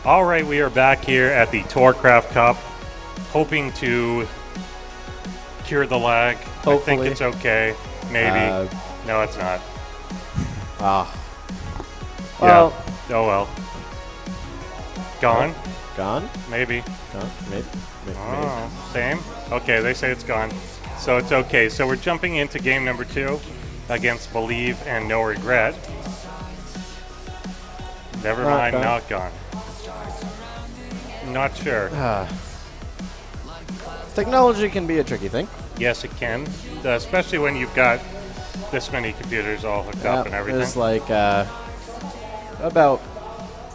All right, we are back here at the TorCraft Cup, hoping to cure the lag. Hopefully. I think it's okay. Maybe. No, it's not. Well. Yeah. Oh, well. Gone? Gone? Maybe. Gone? Maybe. Oh, same? Okay, they say it's gone. So it's okay. So we're jumping into game number 2 against Believe and NoRegreT. Never mind, not gone. Not sure. Technology can be a tricky thing. Yes, it can, especially when you've got this many computers all hooked up and everything. There's like about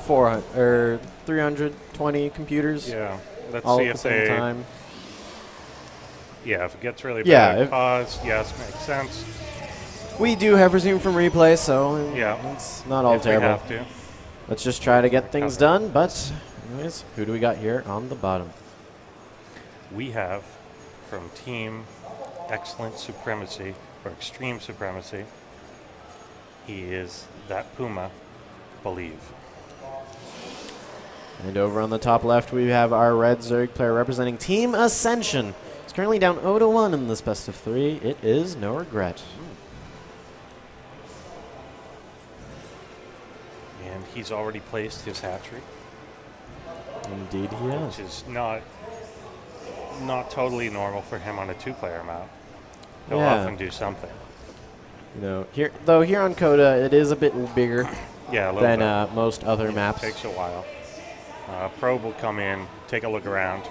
400 or 320 computers. Yeah, let's all see at if the same time. Yeah, if it gets really bad, pause. Yes, makes sense. We do have resume from replay, so yeah, it's not all terrible. We have to. Let's just try to get things done. But anyways, who do we got here on the bottom? We have from Team Excellent Supremacy, or Extreme Supremacy, he is that Puma, Believe. And over on the top left, we have our red Zerg player representing Team Ascension. He's currently down 0-1 in this best of 3. It is NoRegreT. And he's already placed his hatchery. Indeed he has. Which is not totally normal for him on a 2-player map. He'll often do something. You know, here on Coda, it is a bit bigger than most other maps. It takes a while. Probe will come in, take a look around.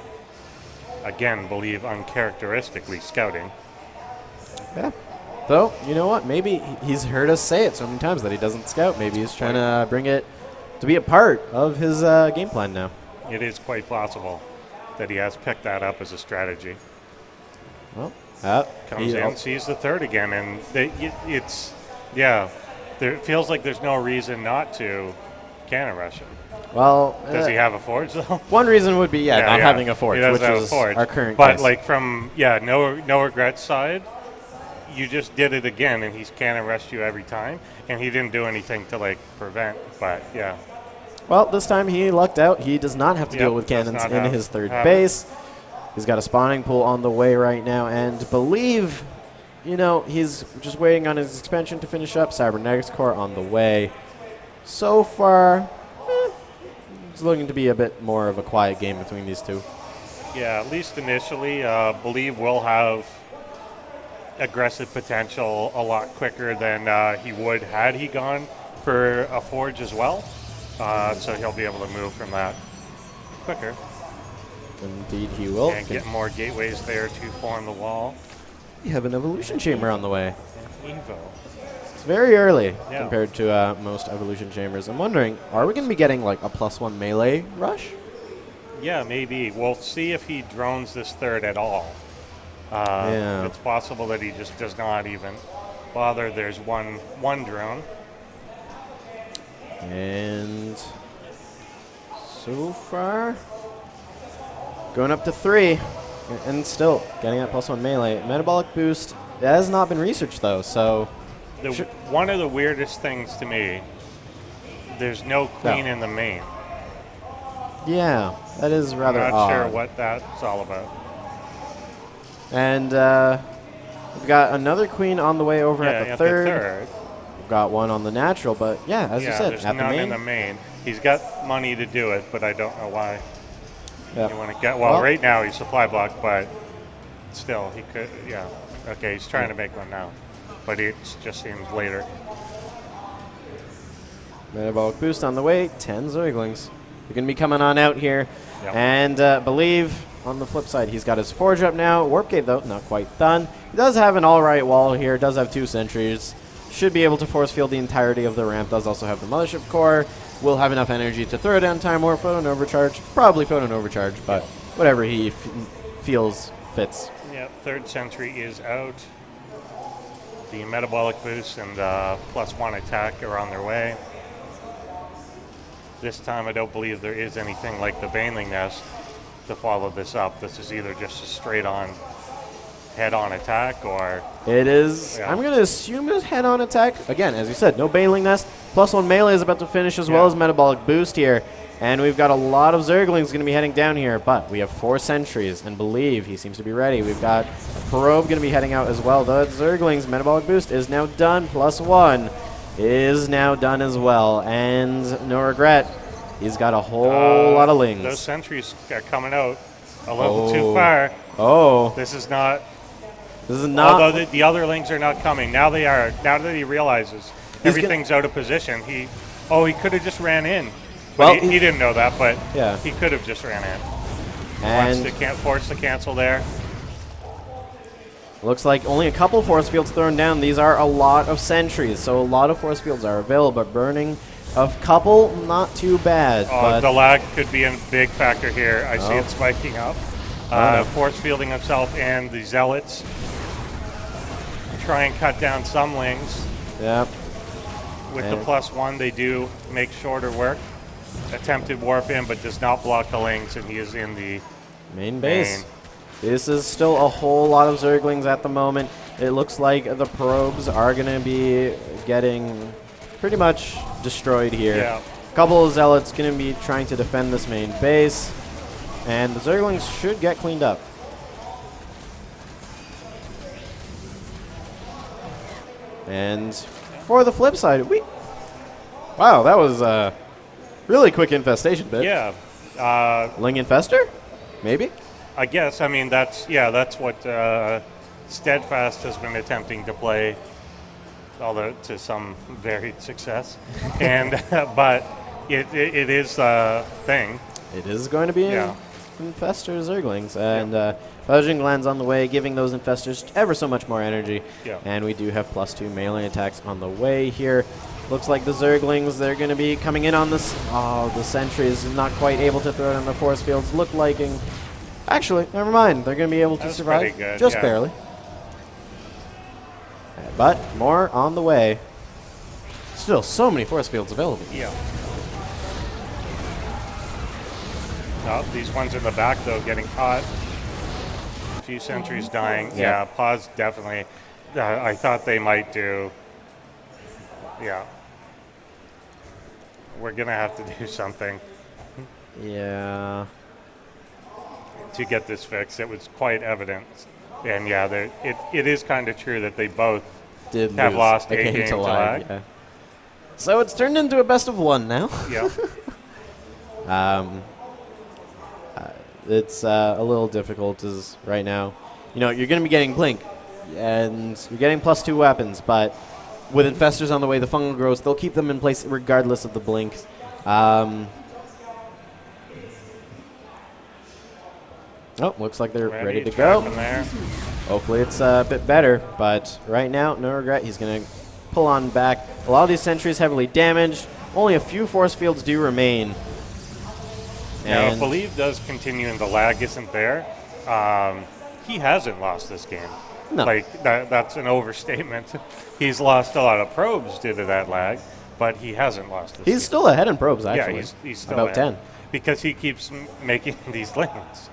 Again, Believe uncharacteristically scouting. Yeah. Though, you know what? Maybe he's heard us say it so many times that he doesn't scout. Maybe he's trying to bring it to be a part of his game plan now. It is quite possible that he has picked that up as a strategy. Well, comes in, sees the third again, and it feels like there's no reason not to cannon rush him. Well, does he have a forge though? One reason would be not having a forge, which is our current But case. like from NoRegreT's side, you just did it again, and he's cannon rushed you every time, and he didn't do anything to like prevent. But yeah. Well, this time he lucked out. He does not have to deal with cannons in his third base. He's got a spawning pool on the way right now, and Believe, he's just waiting on his expansion to finish up. Cybernetics Core on the way. So far, it's looking to be a bit more of a quiet game between these two. Yeah, at least initially, Believe will have aggressive potential a lot quicker than he would had he gone for a forge as well. So he'll be able to move from that quicker. Indeed he will. And get more gateways there to form the wall. You have an evolution chamber on the way. Evo. It's very early compared to most evolution chambers. I'm wondering, are we going to be getting like a +1 melee rush? Yeah, maybe. We'll see if he drones this third at all. It's possible that he just does not even bother. There's one drone. And so far, going up to 3, and still getting that +1 melee. Metabolic boost has not been researched though, so one of the weirdest things to me, there's no queen in the main. Yeah, that is rather odd. I'm not sure what that's all about. And we've got another queen on the way over at the third. We've got one on the natural, but as you said, there's at none the main. in the main. He's got money to do it, but I don't know why. You want to get right now he's supply blocked, but still he could. Yeah, okay, he's trying to make one now, but it just seems later. Metabolic boost on the way. 10 Zoiglings. They're going to be coming on out here, and Believe. On the flip side, he's got his forge up now. Warp gate, though, not quite done. He does have an all-right wall here. Does have 2 sentries. Should be able to force field the entirety of the ramp. Does also have the mothership core. Will have enough energy to throw down Time Warp, Photon Overcharge. Probably Photon Overcharge, but whatever he feels fits. Yep, third sentry is out. The metabolic boost and +1 attack are on their way. This time I don't believe there is anything like the Baneling Nest to follow this up. This is either just a straight-on head-on attack or... It is, Yeah. I'm going to assume it's head-on attack. Again, as you said, no Baneling Nest. +1 melee is about to finish as well as Metabolic Boost here. And we've got a lot of Zerglings going to be heading down here, but we have 4 sentries, and Believe, he seems to be ready. We've got Probe going to be heading out as well. The Zerglings Metabolic Boost is now done. +1 is now done as well. And NoRegreT, he's got a whole lot of Lings. Those sentries are coming out a little too far. Oh. This is not... Although the other Lings are not coming. Now they are. Now that he realizes everything's out of position, he could have just ran in. Well, he didn't know that, but he could have just ran in. And Force the cancel there. Looks like only a couple force fields thrown down. These are a lot of sentries, so a lot of force fields are available, but burning a couple, not too bad. But the lag could be a big factor here. I see it spiking up. Force fielding himself and the Zealots. Try and cut down some Lings. Yep. With the +1, they do make shorter work. Attempted warp in, but does not block the Lings, and he is in the main base. This is still a whole lot of Zerglings at the moment. It looks like the probes are going to be getting pretty much destroyed here. Yeah. A couple of Zealots going to be trying to defend this main base, and the Zerglings should get cleaned up. And for the flip side, wow, that was a really quick infestation bit. Yeah. Ling Infester? Maybe? I guess. I mean, that's what Steadfast has been attempting to play, although to some varied success. And but it is a thing. It is going to be Infester Zerglings. And Fudging lands on the way, giving those Infestors ever so much more energy. Yeah. And we do have +2 melee attacks on the way here. Looks like the Zerglings, they're going to be coming in on this. Oh, the sentries not quite able to throw down the force fields. Look like... Actually, never mind. They're going to be able to survive. Pretty good, just barely. But more on the way. Still so many force fields available. Yeah. Oh, these ones in the back, though, getting caught. A few sentries dying. Yeah, pause definitely. I thought they might do. Yeah. We're going to have to do something. Yeah. To get this fixed. It was quite evident. And yeah, it is kind of true that they both have lost a game to lag. Yeah. So it's turned into a best of 1 now. Yeah. It's a little difficult as right now. You know, you're going to be getting Blink, and you're getting +2 weapons, but with Infestors on the way, the fungal growths, they'll keep them in place regardless of the Blinks. Looks like they're ready to go. Hopefully it's a bit better, but right now, NoRegreT, he's going to pull on back. A lot of these sentries heavily damaged. Only a few force fields do remain. Now, if Believe does continue and the lag isn't there, he hasn't lost this game. No. Like, that's an overstatement. He's lost a lot of probes due to that lag, but he hasn't lost this game. He's still ahead in probes, actually. Yeah, he's still about ahead. 10. Because he keeps making these lanes.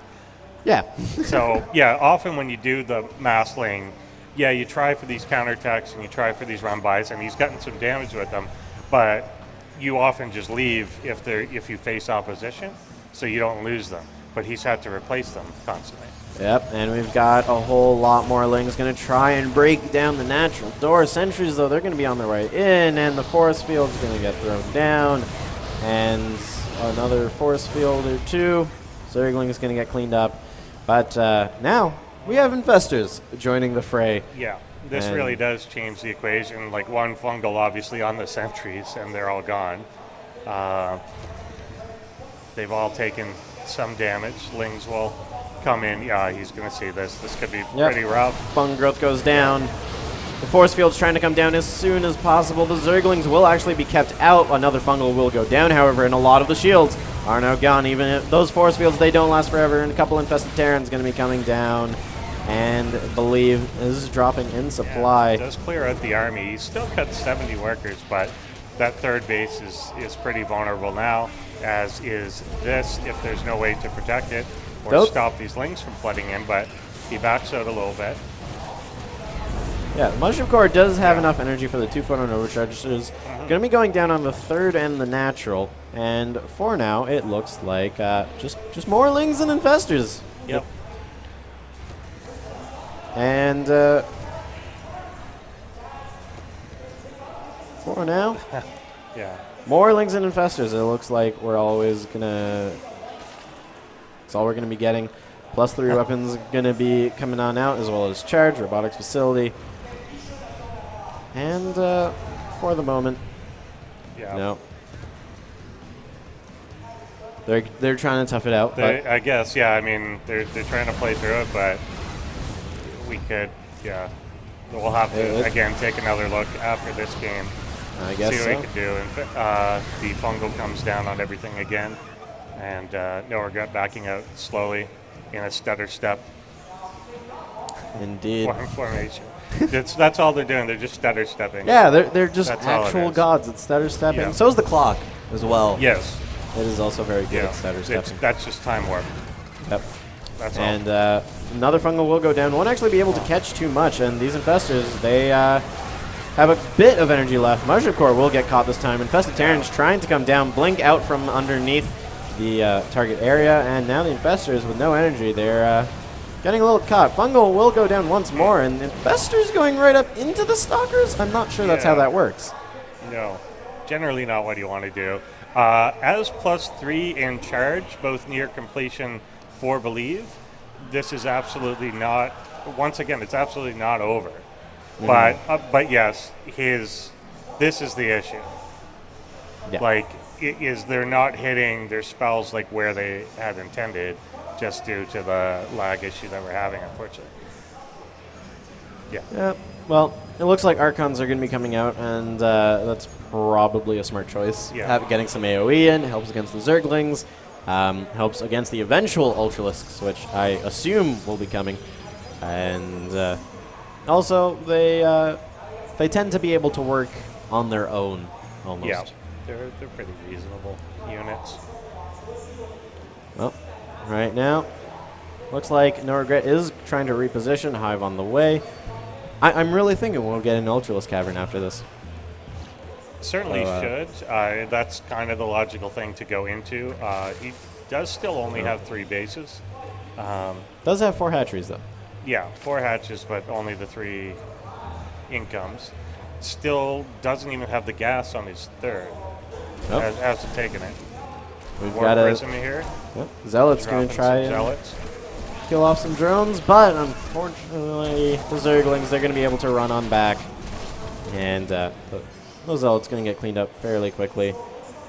Yeah. So, yeah, often when you do the mass lane, yeah, you try for these counterattacks and you try for these run-bys, and he's gotten some damage with them, but you often just leave if you face opposition, so you don't lose them. But he's had to replace them constantly. Yep, and we've got a whole lot more Lings going to try and break down the natural door. Sentries, though, they're going to be on their way in, and the force field's going to get thrown down. And another force field or two. Zergling is going to get cleaned up. But now we have Infestors joining the fray. Yeah, this really does change the equation. Like one fungal, obviously, on the sentries, and they're all gone. They've all taken some damage. Lings will come in. Yeah, he's going to see this. This could be pretty rough. Fungal growth goes down. The force field's trying to come down as soon as possible. The Zerglings will actually be kept out. Another fungal will go down, however, and a lot of the shields are now gone. Even if those force fields, they don't last forever, and a couple infested Terrans going to be coming down. And Believe is dropping in supply. Yeah, does clear out the army. He's still got 70 workers, but that third base is pretty vulnerable now, as is this, if there's no way to protect it or stop these Lings from flooding in, but he backs out a little bit. Yeah, the Mushroom Core does have enough energy for the 2 photon overcharges. Going to be going down on the 3rd and the natural. And for now, it looks like just more Lings and Infestors. Yep. And for now, Yeah. more Lings and Infestors. It looks like we're always going to... That's all we're going to be getting. +3 weapons going to be coming on out, as well as Charge, Robotics Facility. And for the moment, Yeah. no. They're trying to tough it out. But I guess, yeah. I mean, they're trying to play through it, but we could, yeah. We'll have to again take another look after this game. I guess see what we can do. And the fungal comes down on everything again, and NoRegreT backing out slowly in a stutter step Indeed. formation. That's all they're doing. They're just stutter stepping. Yeah, they're just That's all it actual is. gods at stutter stepping. Yeah. So is the clock as well. Yes. It is also very good Yeah. at stutter stepping. That's just time warp. Yep. That's all. And another fungal will go down. Won't actually be able to catch too much. And these Infestors, they have a bit of energy left. Mushroom Core will get caught this time. Infested Terrans trying to come down, blink out from underneath the target area. And now the Infestors with no energy, they're getting a little caught. Fungal will go down once more. And Infestors going right up into the Stalkers? I'm not sure that's how that works. No, generally not what you want to do. As +3 in charge, both near completion for Believe, this is absolutely not, once again, it's absolutely not over. But yes, this is the issue. Yeah. Like, they're not hitting their spells like where they had intended, just due to the lag issue that we're having, unfortunately. Yeah. Well, it looks like Archons are going to be coming out, and that's probably a smart choice. Yeah. Getting some AoE in helps against the Zerglings, helps against the eventual Ultralisks, which I assume will be coming. And also, they tend to be able to work on their own, almost. Yeah, they're pretty reasonable units. Well, right now, looks like NoRegreT is trying to reposition. Hive on the way. I'm really thinking we'll get an Ultralisk Cavern after this. Certainly should. That's kind of the logical thing to go into. He does still only have 3 bases. Does have 4 hatcheries, though. Yeah, 4 hatches, but only the 3 incomes. Still doesn't even have the gas on his 3rd. Nope. Hasn't taken it. We've More got Prism here. Yep. Zealot's Dropping going to some try and Zealots. kill off some drones, but unfortunately, the Zerglings, they're going to be able to run on back. And those Zealots going to get cleaned up fairly quickly.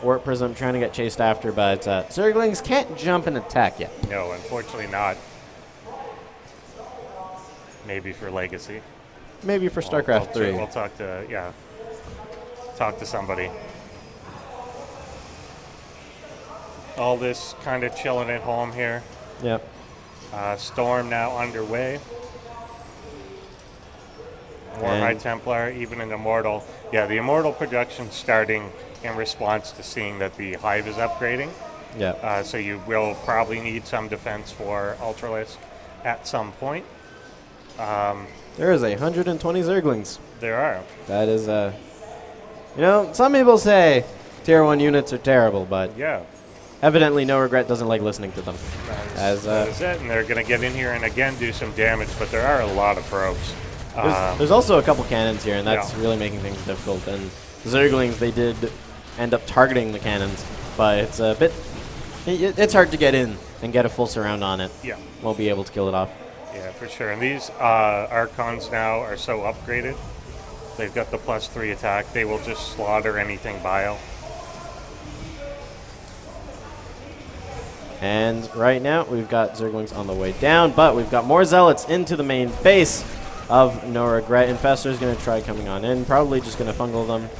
Warp Prism trying to get chased after, but Zerglings can't jump and attack yet. No, unfortunately not. Maybe for Legacy. Maybe for StarCraft 3. We'll talk to somebody. All this kind of chilling at home here. Yep. Storm now underway. More And High Templar, even an Immortal. Yeah, the Immortal production starting in response to seeing that the Hive is upgrading. Yeah. So you will probably need some defense for Ultralisk at some point. There is 120 Zerglings. There are. That is, some people say Tier 1 units are terrible, but Yeah. evidently NoRegreT doesn't like listening to them. That is it. And they're going to get in here and again do some damage, but there are a lot of probes. There's also a couple cannons here, and that's Yeah. really making things difficult. And the Zerglings, they did end up targeting the cannons, but it's a bit... It's hard to get in and get a full surround on it. Yeah. Won't be able to kill it off. Yeah, for sure. And these Archons now are so upgraded. They've got the +3 attack. They will just slaughter anything bio. And right now, we've got Zerglings on the way down, but we've got more Zealots into the main base of NoRegreT. Infestor is going to try coming on in, probably just going to fungal them.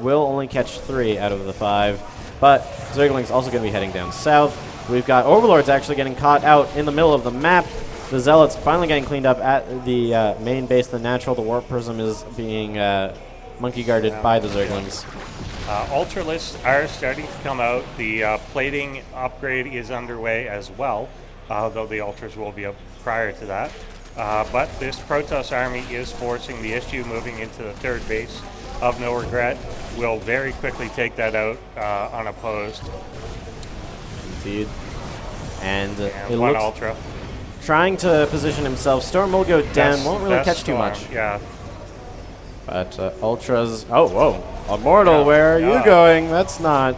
Will only catch 3 out of the 5, but Zerglings also going to be heading down south. We've got Overlords actually getting caught out in the middle of the map. The Zealots finally getting cleaned up at the main base, the natural. The Warp Prism is being monkey guarded by the Zerglings. Ultralisks are starting to come out. The plating upgrade is underway as well, though the Ultras will be up prior to that. But this Protoss army is forcing the issue moving into the third base of NoRegreT. Will very quickly take that out unopposed. Indeed. And it one looks Ultra. trying to position himself. Storm will go down, won't really Best catch too Storm, much. Yeah. But Ultras, oh, whoa. Immortal, where are you going? That's not,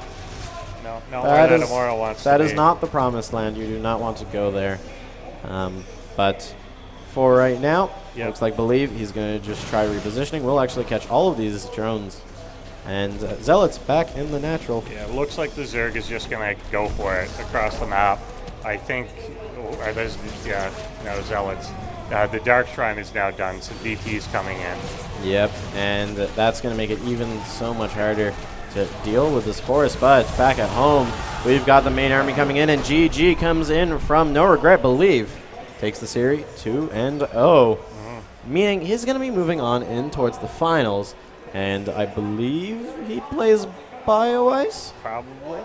No, where that Immortal wants to that be. is not the promised land. You do not want to go there. But for right now, looks like Believe he's going to just try repositioning. We'll actually catch all of these drones. And Zealots back in the natural. Yeah, it looks like the Zerg is just going to go for it across the map. I think, Zealots. The Dark Shrine is now done, so DT's coming in. Yep, and that's going to make it even so much harder to deal with this forest. But back at home, we've got the main army coming in, and GG comes in from NoRegreT. Believe takes the series 2-0, meaning he's going to be moving on in towards the finals. And I believe he plays BioIce? Probably.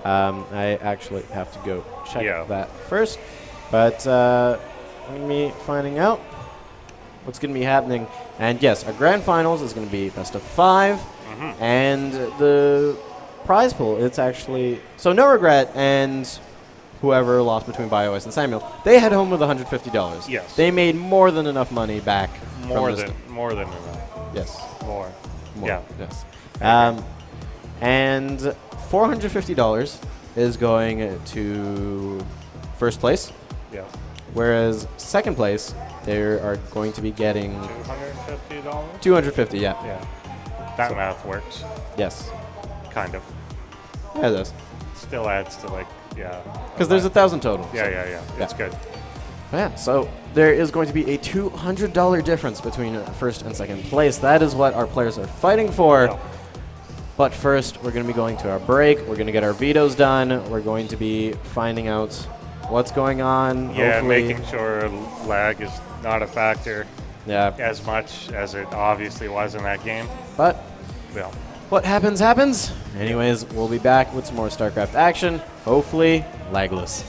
I actually have to go check that first. But me finding out what's going to be happening. And yes, our grand finals is going to be best of 5. And the prize pool, it's actually... So NoRegreT and whoever lost between BioIce and Samuel, they head home with $150. Yes. They made more than enough money back. More than enough. Yes. More. Yeah. Yes. And $450 is going to first place. Yeah. Whereas second place, they are going to be getting $250. $250. Yeah. Yeah. That math works. Yes. Kind of. Yeah, it does. Still adds to because there's 1,000 total. Yeah. It's good. Yeah, so there is going to be a $200 difference between first and second place. That is what our players are fighting for. Yeah. But first, we're going to be going to our break. We're going to get our vetoes done. We're going to be finding out what's going on. Yeah, hopefully. making sure lag is not a factor as much as it obviously was in that game. But what happens, happens. Anyways, we'll be back with some more StarCraft action, hopefully lagless.